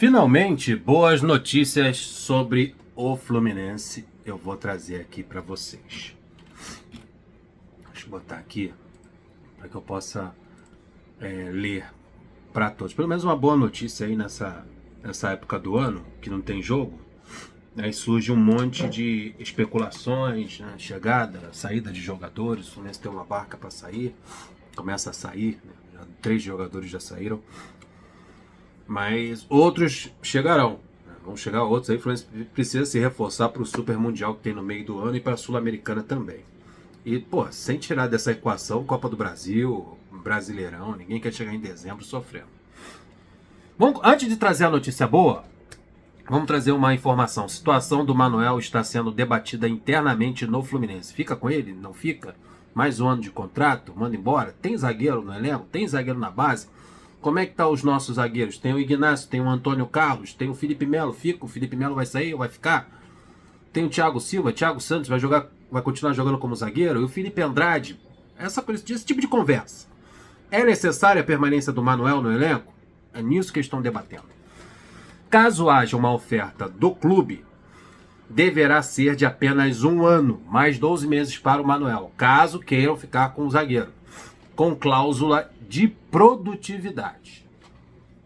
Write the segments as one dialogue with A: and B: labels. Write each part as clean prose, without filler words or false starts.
A: Finalmente, boas notícias sobre o Fluminense eu vou trazer aqui para vocês. Deixa eu botar aqui para que eu possa ler para todos. Pelo menos uma boa notícia aí nessa época do ano, que não tem jogo. Aí surge um monte de especulações, né? Chegada, saída de jogadores. O Fluminense tem uma barca para sair, começa a sair, né? 3 jogadores já saíram. Mas outros chegarão. Vão chegar outros aí. O Fluminense precisa se reforçar para o Super Mundial que tem no meio do ano e para a Sul-Americana também. E, pô, sem tirar dessa equação, Copa do Brasil, Brasileirão, ninguém quer chegar em dezembro sofrendo. Antes de trazer a notícia boa, vamos trazer uma informação. A situação do Manuel está sendo debatida internamente no Fluminense. Fica com ele? Não fica? Mais um ano de contrato? Manda embora? Tem zagueiro no elenco? Tem zagueiro na base? Como é que tá os nossos zagueiros? Tem o Ignacio, tem o Antônio Carlos, tem o Felipe Melo. Fica? O Felipe Melo vai sair ou vai ficar? Tem o Thiago Silva, Thiago Santos vai continuar jogando como zagueiro? E o Felipe Andrade? Esse tipo de conversa. É necessária a permanência do Manuel no elenco? É nisso que eles estão debatendo. Caso haja uma oferta do clube, deverá ser de apenas 1 ano, mais 12 meses para o Manuel, caso queiram ficar com o zagueiro, com cláusula de produtividade.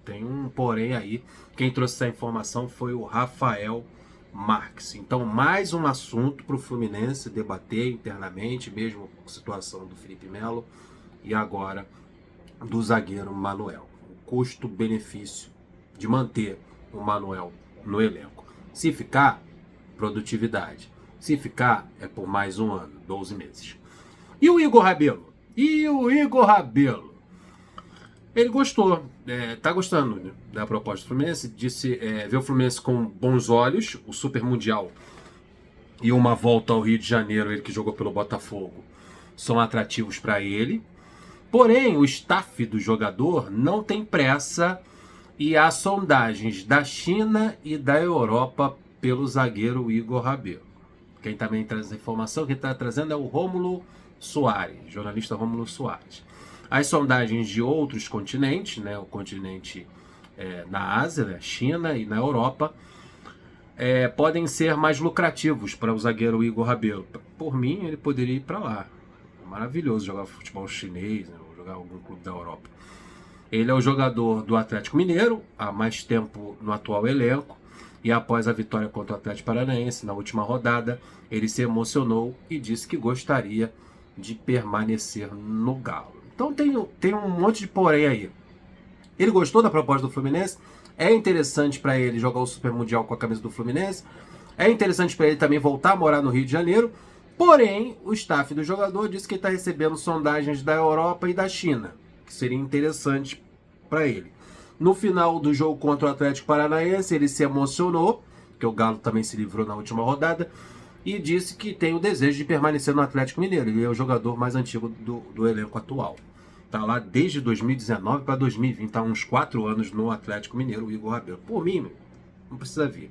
A: Tem um porém aí, quem trouxe essa informação foi o Rafael Marques. Então, mais um assunto para o Fluminense debater internamente, mesmo com a situação do Felipe Melo e agora do zagueiro Manuel. O custo-benefício de manter o Manuel no elenco. Se ficar, produtividade. Se ficar, é por mais 1 ano, 12 meses. E o Igor Rabelo? Ele gostou, tá gostando, né, da proposta do Fluminense, disse ver o Fluminense com bons olhos, o Super Mundial e uma volta ao Rio de Janeiro, ele que jogou pelo Botafogo, são atrativos para ele. Porém, o staff do jogador não tem pressa e há sondagens da China e da Europa pelo zagueiro Igor Rabelo. Quem também traz a informação, quem está trazendo é o Rômulo Soares, jornalista Rômulo Soares. As sondagens de outros continentes, né, o continente na Ásia, né, China e na Europa, podem ser mais lucrativos para o zagueiro Igor Rabelo. Por mim, ele poderia ir para lá. É maravilhoso jogar futebol chinês, né, ou jogar algum clube da Europa. Ele é o jogador do Atlético Mineiro, há mais tempo no atual elenco, e após a vitória contra o Atlético Paranaense na última rodada, ele se emocionou e disse que gostaria de permanecer no Galo. Então tem um monte de porém aí. Ele gostou da proposta do Fluminense, é interessante para ele jogar o Super Mundial com a camisa do Fluminense, é interessante para ele também voltar a morar no Rio de Janeiro, porém o staff do jogador disse que ele está recebendo sondagens da Europa e da China, que seria interessante para ele. No final do jogo contra o Atlético Paranaense, ele se emocionou, porque o Galo também se livrou na última rodada, e disse que tem o desejo de permanecer no Atlético Mineiro. Ele é o jogador mais antigo do elenco atual. Está lá desde 2019 para 2020, está há uns 4 anos no Atlético Mineiro, o Igor Rabelo. Por mim, não precisa vir.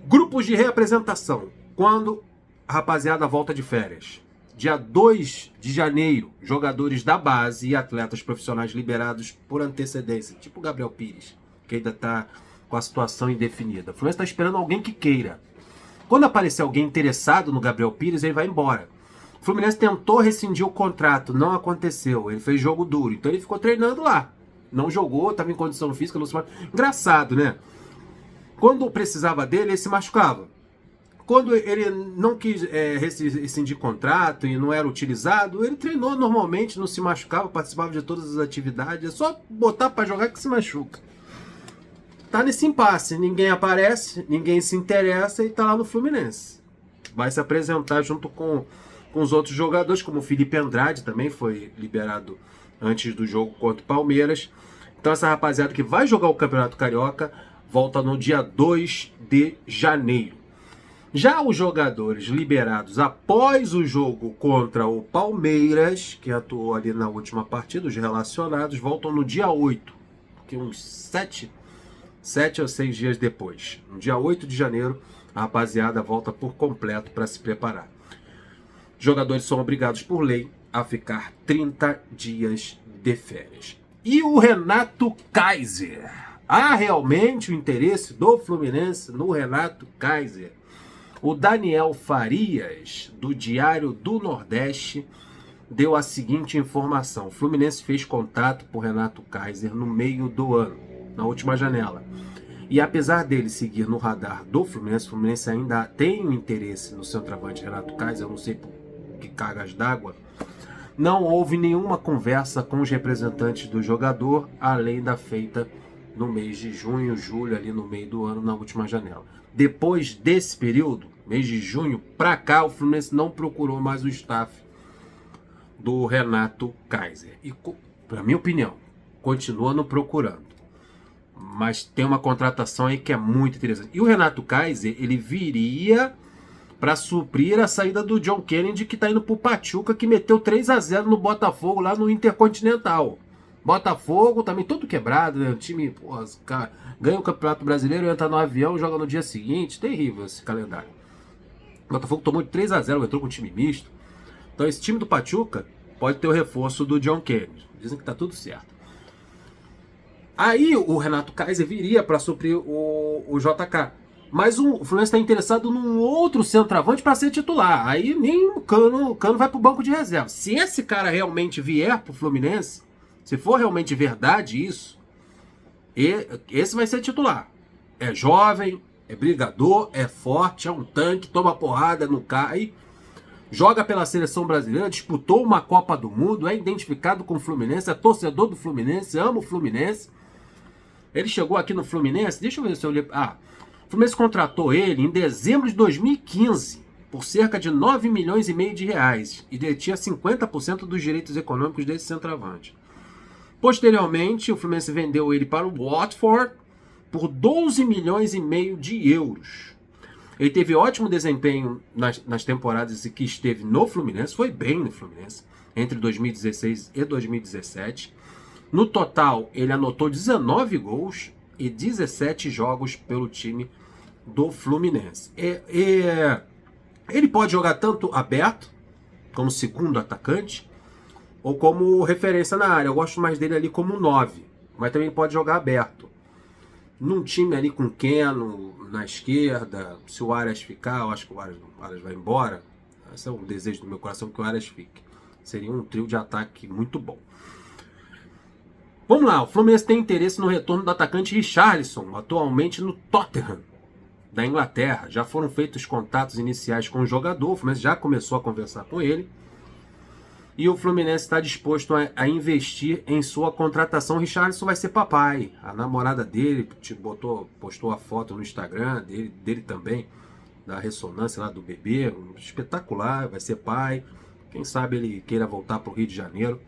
A: Grupos de reapresentação. Quando a rapaziada volta de férias? Dia 2 de janeiro, jogadores da base e atletas profissionais liberados por antecedência, tipo o Gabriel Pires, que ainda está com a situação indefinida. O Fluminense está esperando alguém que queira. Quando aparecer alguém interessado no Gabriel Pires, ele vai embora. O Fluminense tentou rescindir o contrato, não aconteceu. Ele fez jogo duro, então ele ficou treinando lá. Não jogou, estava em condição física. Engraçado, né? Quando precisava dele, ele se machucava. Quando ele não quis rescindir contrato e não era utilizado, ele treinou normalmente, não se machucava, participava de todas as atividades. É só botar para jogar que se machuca. Tá nesse impasse, ninguém aparece, ninguém se interessa e tá lá no Fluminense. Vai se apresentar junto com os outros jogadores, como o Felipe Andrade também foi liberado antes do jogo contra o Palmeiras. Então essa rapaziada que vai jogar o Campeonato Carioca volta no dia 2 de janeiro. Já os jogadores liberados após o jogo contra o Palmeiras, que atuou ali na última partida, os relacionados, voltam no dia 8, que uns 7 ou 6 dias depois. No dia 8 de janeiro, a rapaziada volta por completo para se preparar. Jogadores são obrigados por lei a ficar 30 dias de férias. E o Renato Kaiser há realmente o interesse do Fluminense no Renato Kaiser. O Daniel Farias, do Diário do Nordeste, deu a seguinte informação. O Fluminense fez contato por Renato Kaiser no meio do ano, na última janela. E apesar dele seguir no radar do Fluminense, o Fluminense ainda tem um interesse no centroavante Renato Kaiser, eu não sei por que cargas d'água. Não houve nenhuma conversa com os representantes do jogador, além da feita no mês de junho, julho, ali no meio do ano, na última janela. Depois desse período, mês de junho para cá, o Fluminense não procurou mais o staff do Renato Kaiser. E, na minha opinião, continua não procurando. Mas tem uma contratação aí que é muito interessante. E o Renato Kaiser, ele viria para suprir a saída do John Kennedy, que está indo pro Pachuca, que meteu 3-0 no Botafogo lá no Intercontinental. Botafogo também todo quebrado, né? O time, porra, cara, ganha o Campeonato Brasileiro, entra no avião, joga no dia seguinte. Terrível esse calendário. O Botafogo tomou de 3-0, entrou com um time misto. Então esse time do Pachuca pode ter o reforço do John Kennedy. Dizem que tá tudo certo. Aí o Renato Kaiser viria para suprir o JK. Mas o Fluminense está interessado num outro centroavante para ser titular. Aí nem o Cano vai para o banco de reserva. Se esse cara realmente vier para o Fluminense, se for realmente verdade isso, esse vai ser titular. É jovem, é brigador, é forte, é um tanque, toma porrada, não cai. Joga pela seleção brasileira, disputou uma Copa do Mundo, é identificado com o Fluminense, é torcedor do Fluminense, ama o Fluminense. Ele chegou aqui no Fluminense, deixa eu ver se eu lembro. O Fluminense contratou ele em dezembro de 2015 por cerca de 9 milhões e meio de reais e detinha 50% dos direitos econômicos desse centroavante. Posteriormente, o Fluminense vendeu ele para o Watford por 12 milhões e meio de euros. Ele teve ótimo desempenho nas temporadas em que esteve no Fluminense, foi bem no Fluminense, entre 2016 e 2017. No total, ele anotou 19 gols e 17 jogos pelo time do Fluminense. Ele pode jogar tanto aberto, como segundo atacante, ou como referência na área. Eu gosto mais dele ali como 9, mas também pode jogar aberto. Num time ali com Keno na esquerda, se o Arias ficar, eu acho que o Arias vai embora. Esse é um desejo do meu coração, que o Arias fique. Seria um trio de ataque muito bom. Vamos lá, o Fluminense tem interesse no retorno do atacante Richarlison, atualmente no Tottenham, da Inglaterra. Já foram feitos contatos iniciais com o jogador, o Fluminense já começou a conversar com ele. E o Fluminense está disposto a investir em sua contratação. O Richarlison vai ser papai. A namorada dele postou a foto no Instagram, dele também, da ressonância lá do bebê. Espetacular, vai ser pai. Quem sabe ele queira voltar para o Rio de Janeiro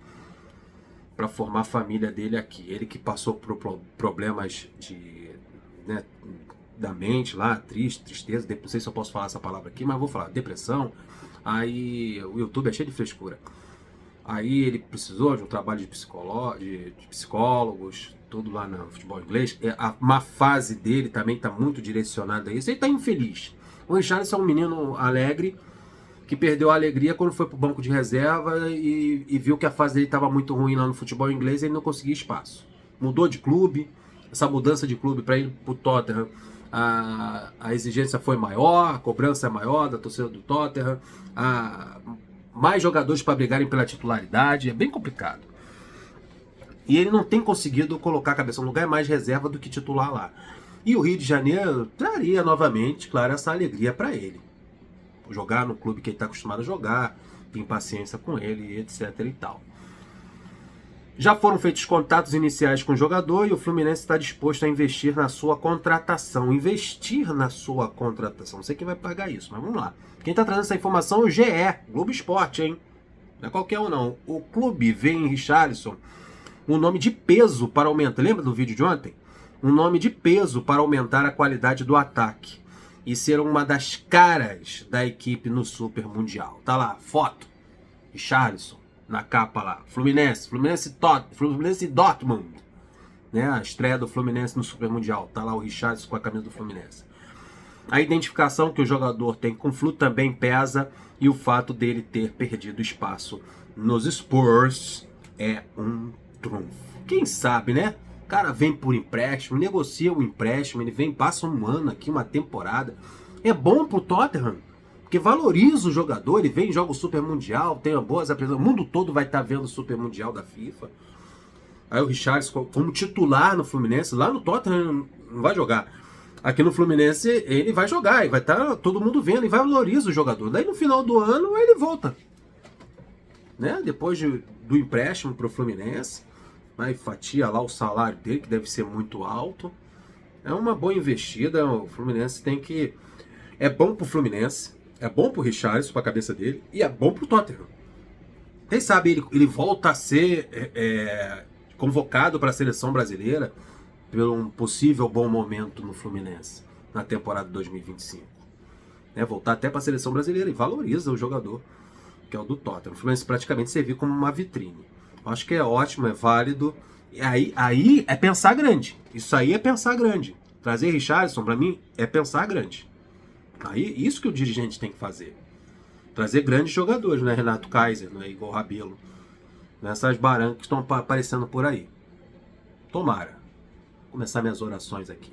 A: para formar a família dele aqui. Ele que passou por problemas da mente lá, tristeza, não sei se eu posso falar essa palavra aqui, mas vou falar, depressão. Aí o YouTube é cheio de frescura. Aí ele precisou de um trabalho de psicólogos, tudo lá no futebol inglês. Uma fase dele também está muito direcionada a isso. Ele está infeliz. O Richarlison é um menino alegre, que perdeu a alegria quando foi para o banco de reserva e viu que a fase dele estava muito ruim lá no futebol inglês e ele não conseguia espaço. Mudou de clube, essa mudança de clube para ir para o Tottenham, a exigência foi maior, a cobrança é maior da torcida do Tottenham, mais jogadores para brigarem pela titularidade, é bem complicado. E ele não tem conseguido colocar a cabeça no lugar, é mais reserva do que titular lá. E o Rio de Janeiro traria novamente, claro, essa alegria para ele. Jogar no clube que ele está acostumado a jogar, tem paciência com ele, etc e tal. Já foram feitos contatos iniciais com o jogador e o Fluminense está disposto a investir na sua contratação. Investir na sua contratação. Não sei quem vai pagar isso, mas vamos lá. Quem está trazendo essa informação é o GE, Globo Esporte, hein? Não é qualquer um, não. O clube vê em Richarlison um nome de peso para aumentar. Lembra do vídeo de ontem? Um nome de peso para aumentar a qualidade do ataque e ser uma das caras da equipe no Super Mundial. Tá lá, foto. Richarlison, na capa lá. Fluminense e Dortmund. Né? A estreia do Fluminense no Super Mundial. Tá lá o Richarlison com a camisa do Fluminense. A identificação que o jogador tem com o Flu também pesa e o fato dele ter perdido espaço nos Spurs é um trunfo. Quem sabe, né? Cara, vem por empréstimo, negocia o empréstimo, ele vem, passa um ano aqui, uma temporada. É bom pro Tottenham, porque valoriza o jogador, ele vem, joga o Super Mundial, tem boas apresentações, o mundo todo vai estar vendo o Super Mundial da FIFA. Aí o Richarlison como titular no Fluminense, lá no Tottenham não vai jogar. Aqui no Fluminense ele vai jogar, e vai estar todo mundo vendo, e vai valorizar o jogador. Daí no final do ano ele volta. Né? Depois do empréstimo pro Fluminense, aí fatia lá o salário dele, que deve ser muito alto. É uma boa investida, o Fluminense tem que... É bom pro Fluminense, é bom pro Richarlison, pra cabeça dele, e é bom pro Tottenham. Quem sabe ele volta a ser convocado para a seleção brasileira por um possível bom momento no Fluminense na temporada de 2025. Voltar até para a seleção brasileira e valoriza o jogador, que é o do Tottenham. O Fluminense praticamente serviu como uma vitrine. Acho que é ótimo, é válido. E aí é pensar grande. Isso aí é pensar grande. Trazer Richarlison, para mim, é pensar grande. Aí, isso que o dirigente tem que fazer. Trazer grandes jogadores, não é Renato Kaiser, não é Igor Rabelo. Nessas barancas que estão aparecendo por aí. Tomara. Vou começar minhas orações aqui.